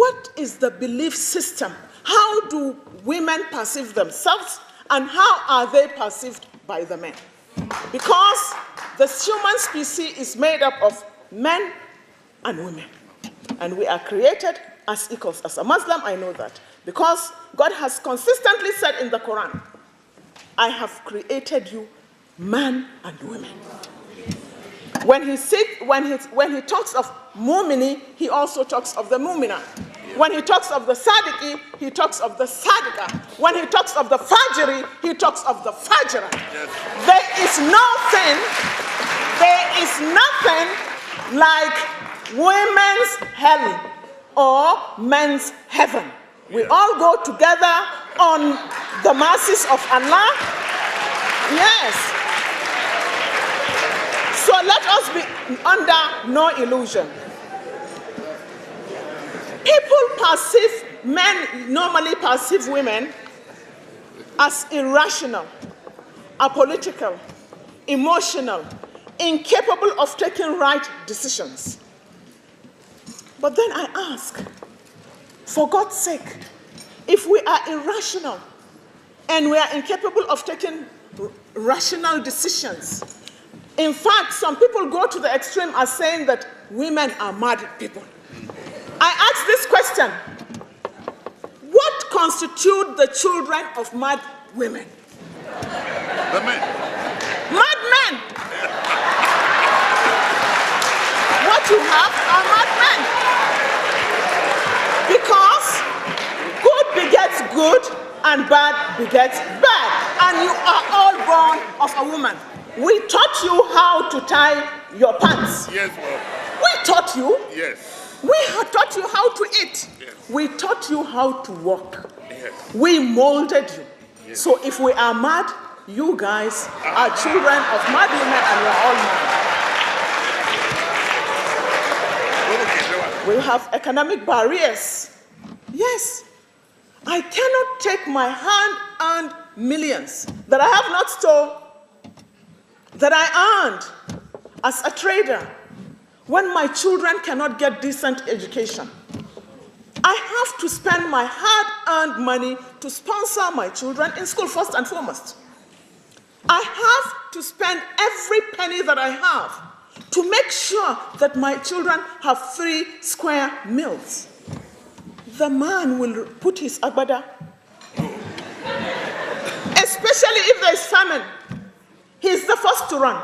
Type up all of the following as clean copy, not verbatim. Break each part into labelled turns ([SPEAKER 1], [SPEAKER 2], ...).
[SPEAKER 1] what is the belief system? How do women perceive themselves, and how are they perceived by the men? Because the human species is made up of men and women, and we are created as equals. As a Muslim, I know that, because God has consistently said in the Quran, I have created you man and women. When he talks of mu'mini, he also talks of the mu'mina. When he talks of the sadiqi, he talks of the sadiqa. When he talks of the fajri, he talks of the fajra. Yes. There is nothing like women's hell or men's heaven. We all go together on the mercies of Allah. Yes. So let us be under no illusion. Men normally perceive women as irrational, apolitical, emotional, incapable of taking right decisions. But then I ask, for God's sake, if we are irrational and we are incapable of taking rational decisions, in fact, some people go to the extreme as saying that women are mad people. I ask this question: what constitutes the children of mad women?
[SPEAKER 2] The men.
[SPEAKER 1] Mad men. What you have are mad men. Because good begets good and bad begets bad. And you are all born of a woman. We taught you how to tie your pants.
[SPEAKER 2] Yes, well.
[SPEAKER 1] We taught you.
[SPEAKER 2] Yes.
[SPEAKER 1] We have taught you how to eat.
[SPEAKER 2] Yes. We
[SPEAKER 1] taught you how to walk.
[SPEAKER 2] Yes.
[SPEAKER 1] We molded you.
[SPEAKER 2] Yes.
[SPEAKER 1] So if we are mad, you guys are children of mad women, and we're all mad. We have economic barriers. Yes. I cannot take my hand-earned millions that I have not stolen, that I earned as a trader, when my children cannot get decent education. I have to spend my hard-earned money to sponsor my children in school first and foremost. I have to spend every penny that I have to make sure that my children have 3 square meals. The man will put his agbada, especially if there is famine. He is the first to run.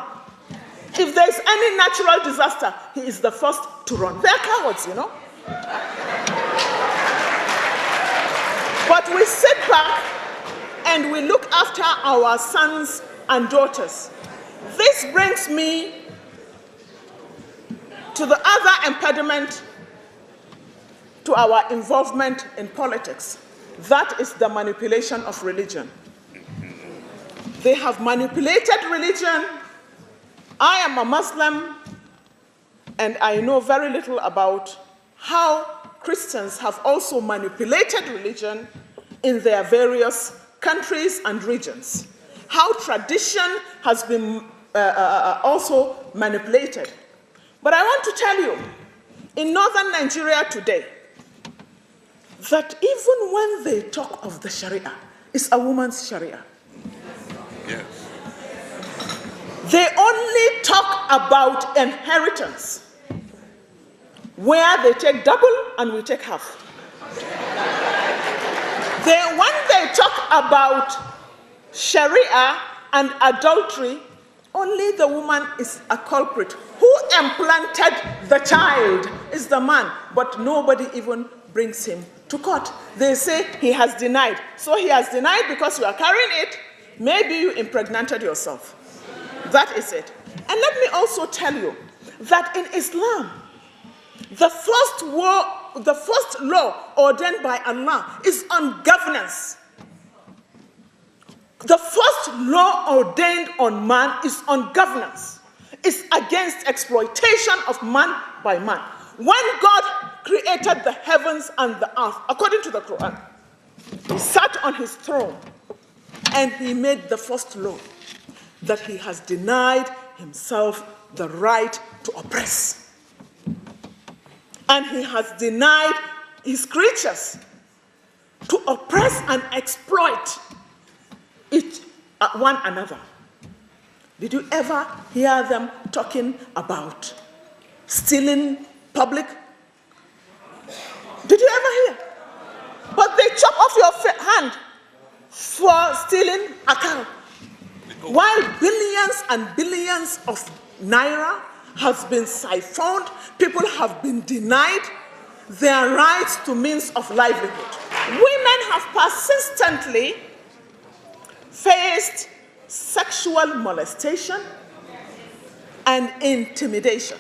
[SPEAKER 1] If there is any natural disaster, he is the first to run. They are cowards, you know. But we sit back and we look after our sons and daughters. This brings me to the other impediment to our involvement in politics. That is the manipulation of religion. They have manipulated religion. I am a Muslim, and I know very little about how Christians have also manipulated religion in their various countries and regions. How tradition has been also manipulated. But I want to tell you, in northern Nigeria today, that even when they talk of the Sharia, it's a woman's Sharia.
[SPEAKER 2] Yes.
[SPEAKER 1] They only talk about inheritance, where they take double and we take half. When they talk about Sharia and adultery, only the woman is a culprit. Who implanted the child is the man, but nobody even brings him to court. They say he has denied. So he has denied because you are carrying it. Maybe you impregnated yourself. That is it. And let me also tell you that in Islam, the first law ordained by Allah is on governance. The first law ordained on man is on governance. It's against exploitation of man by man. When God created the heavens and the earth, according to the Quran, he sat on his throne and he made the first law that he has denied himself the right to oppress. And he has denied his creatures to oppress and exploit one another. Did you ever hear them talking about stealing public? Did you ever hear? But they chop off your hand for stealing a cow. While billions and billions of naira has been siphoned, people have been denied their rights to means of livelihood. Women have persistently faced sexual molestation and intimidation.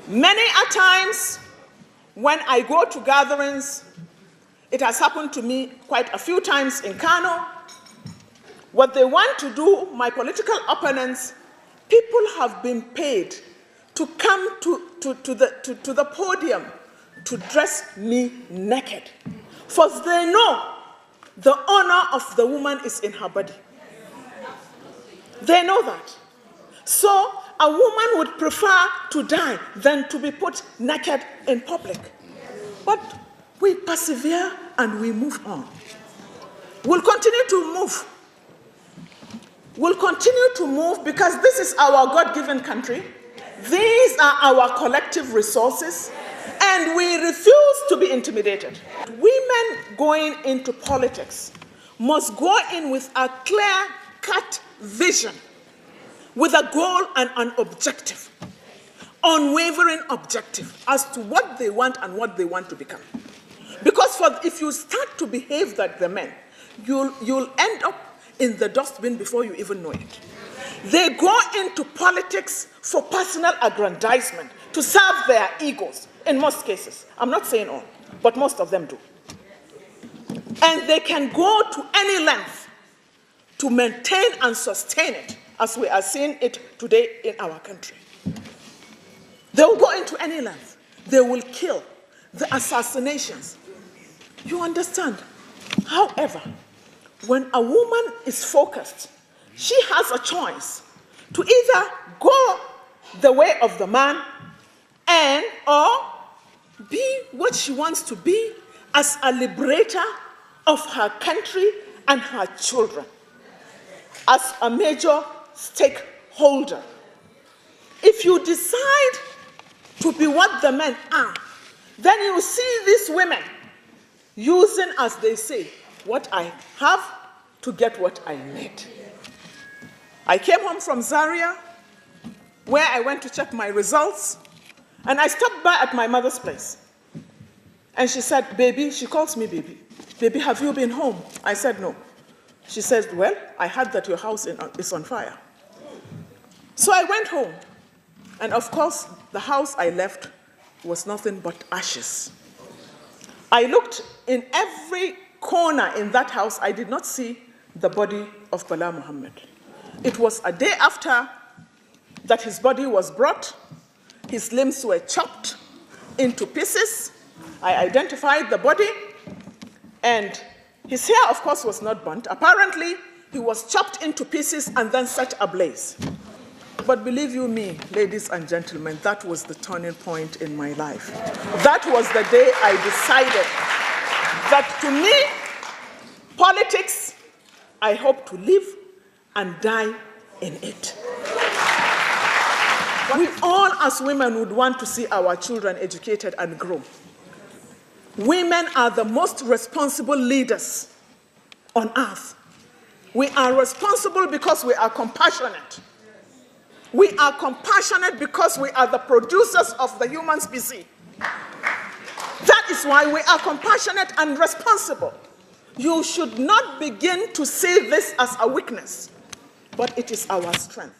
[SPEAKER 1] Many a times when I go to gatherings, it has happened to me quite a few times in Kano. What they want to do, my political opponents, people have been paid to come to the podium to dress me naked. For they know the honor of the woman is in her body. They know that. So a woman would prefer to die than to be put naked in public. But we persevere and we move on. We'll continue to move. We'll continue to move because this is our God-given country. These are our collective resources, and we refuse to be intimidated. Women going into politics must go in with a clear-cut vision, with a goal and an objective, unwavering objective as to what they want and what they want to become. Because if you start to behave like the men, you'll end up in the dustbin before you even know it. They go into politics for personal aggrandizement, to serve their egos, in most cases. I'm not saying all, but most of them do. And they can go to any length to maintain and sustain it, as we are seeing it today in our country. They will go into any length. They will kill. The assassinations. You understand? However, when a woman is focused, she has a choice to either go the way of the man or be what she wants to be as a liberator of her country and her children, as a major stakeholder. If you decide to be what the men are, then you see these women using, as they say, what I have to get what I need. I came home from Zaria, where I went to check my results, and I stopped by at my mother's place. And she said, baby, she calls me baby. Baby, have you been home? I said, no. She says, well, I heard that your house is on fire. So I went home. And of course, the house I left was nothing but ashes. I looked in every corner in that house. I did not see the body of Bala Muhammad. It was a day after that his body was brought. His limbs were chopped into pieces. I identified the body, and his hair, of course, was not burnt. Apparently, he was chopped into pieces and then set ablaze. But believe you me, ladies and gentlemen, that was the turning point in my life. That was the day I decided that to me, politics, I hope to live and die in it. We all as women would want to see our children educated and grow. Women are the most responsible leaders on earth. We are responsible because we are compassionate. We are compassionate because we are the producers of the human species. That is why we are compassionate and responsible. You should not begin to see this as a weakness, but it is our strength.